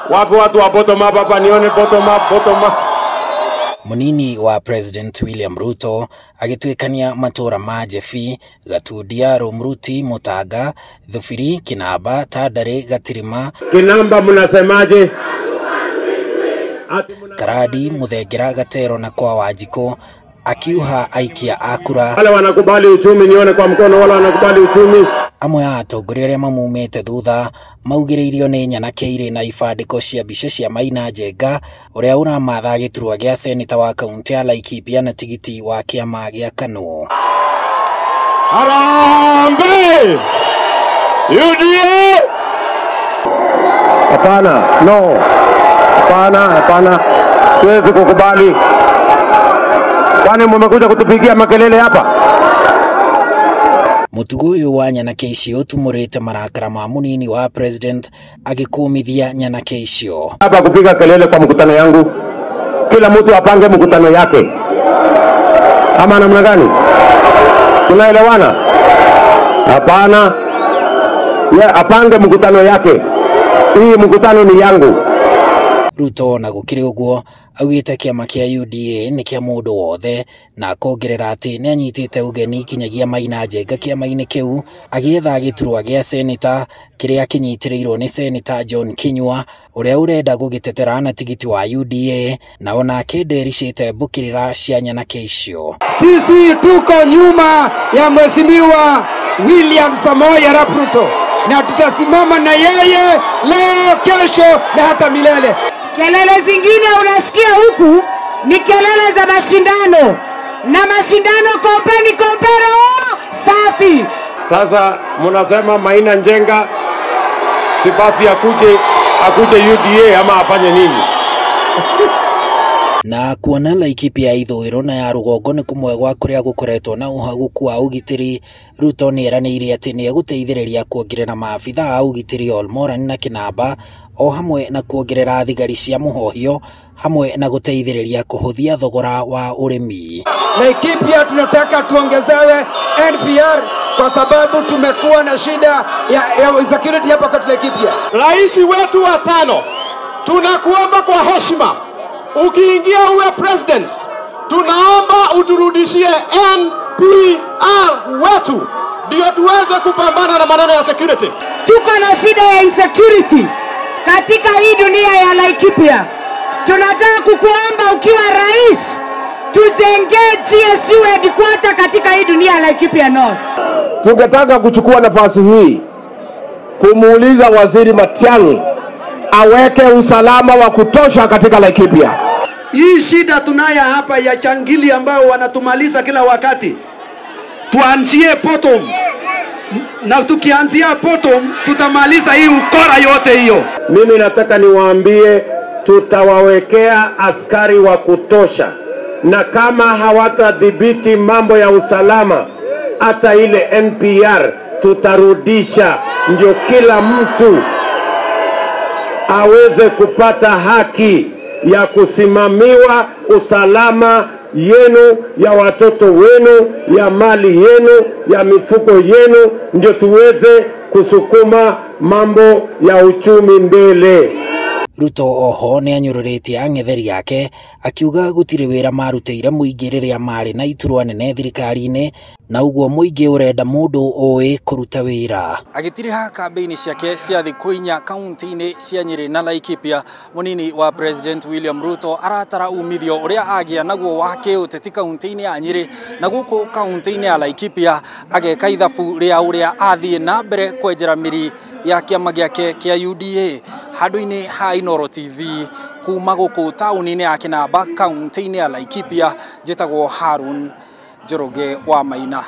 Wapo watu wa bottom up hapa, nione bottom up. Munini wa President William Ruto agitwikania matora ma Jefi, Gatudia, Romruti, Mutaga, Thufiri, Kinamba, Tandare, Gatirima. Kinamba mnasemaje? Karadi, Muthengera, Gatero na kwa Wanjiko akiuha aikia akura. Wale wanakubali uchumi, nione kwa mkono wale wanakubali uchumi. Amwe a atongoria aria mamumete thutha maugiriirio ni Nyanake iri na ifandiko cia mbica cia Maina Njenga uria uramatha giturwa gia seneta wa kaunti ya Laikipia na tigiti wa kiama gia KANU. Harambee! UDA! Hapana, no. Hapana. Siwezi kukubali. Kwani mmekuja kutupigia makelele hapa? Mutugo uyu wa Nyanake icio tumurite marakara ma munini wa president agikumithia Nyanake icio. Hapa kupiga kelele kwa mkutano yangu. Kila mtu apange mkutano yake. Ama namna gani? Tunaelewana? Hapana. Apange mkutano yake. Hii mkutano ni yangu. Ruto na gukiri uguo augite kiama kia UDA ni kia mundu wothe na akongerera ati ni anyitite ugeni kinyagia Maina Njenga kiama-ini kiu agietha giturwa gia seneta kiria kinyitirirwo ni seneta John Kinyua uria urenda gugitetera na tigiti wa UDA na ona akendericite mbukirira cia Nyanake icio. Sisi tuko nyuma ya Mheshimiwa William Samoei Arap Ruto na tutasimama na yeye leo, kesho na hata milele. Kelele zingine unasikia huku ni kelele za mashindano, na mashindano kompero safi. Sasa mnasema Maina Njenga si basi akuje UDA ama afanye nini? Na kuona Laikipia ithwiro na ya rugongo ni kumwe gwa kuria gukoretwo na uhaguku wa ugitiri, Ruto ni eranĩire ati ni eguteithĩrĩria kuongerera maabitha a ugitiri Olmoran na Kinamba o hamwe na kuongerera thigari cia muhohio hamwe na guteithĩrĩria kuhuthia thogora wa urimi. Laikipia tunataka tuongezewe NPR kwa sababu tumekuwa na shida ya security hapa kwa Laikipia. Rais wetu wa 5, tunakuomba kwa heshima, ukiingia uwe president, tunaomba uturudishie NPR wetu ndio tuweze kupambana na maneno ya security. Tuko na shida ya insecurity katika hii dunia ya Laikipia. Tunataka kukuomba ukiwa rais tujenge GSU headquarter katika hii dunia ya Laikipia North. Tungetaka kuchukua nafasi hii kumuuliza Waziri Matiang'i aweke usalama wa kutosha katika Laikipia. Hii shida tunaya hapa ya changili ambao wanatumaliza kila wakati, tuanzie bottom, na tukianzia bottom tutamaliza hii ukora yote hiyo. Mimi nataka niwaambie tutawawekea askari wa kutosha, na kama hawatadhibiti mambo ya usalama hata ile NPR tutarudisha, ndio kila mtu aweze kupata haki ya kusimamiwa usalama yenu, ya watoto wenu, ya mali yenu, ya mifuko yenu, ndio tuweze kusukuma mambo ya uchumi mbele. Ruto oho ni anyururitie ang'etheri yake akiuga gutiri wira marutĩire muingi riria mari na iturwa nene thirikari-ini na uguo muingi urenda mundu oi kuruta wira. Agitiriha kambeini ciake cia thikũ 4 kaunti-ini cia Nyeri na Laikipia, munini wa President William Ruto aratara umithio uria agia naguo wa kiũteti kaunti-ini ya Nyeri na guku kaunti-ini ya Laikipia, ageka ithabu ria uria athie na mbere kwenjera miri ya kiama giake kia UDA. Handũ-inĩ ha Inooro TV kuma guku tauni-ini ya Kinamba kaunti-ini ya Laikipia, njĩtagwo Harun Njoroge wa Maina.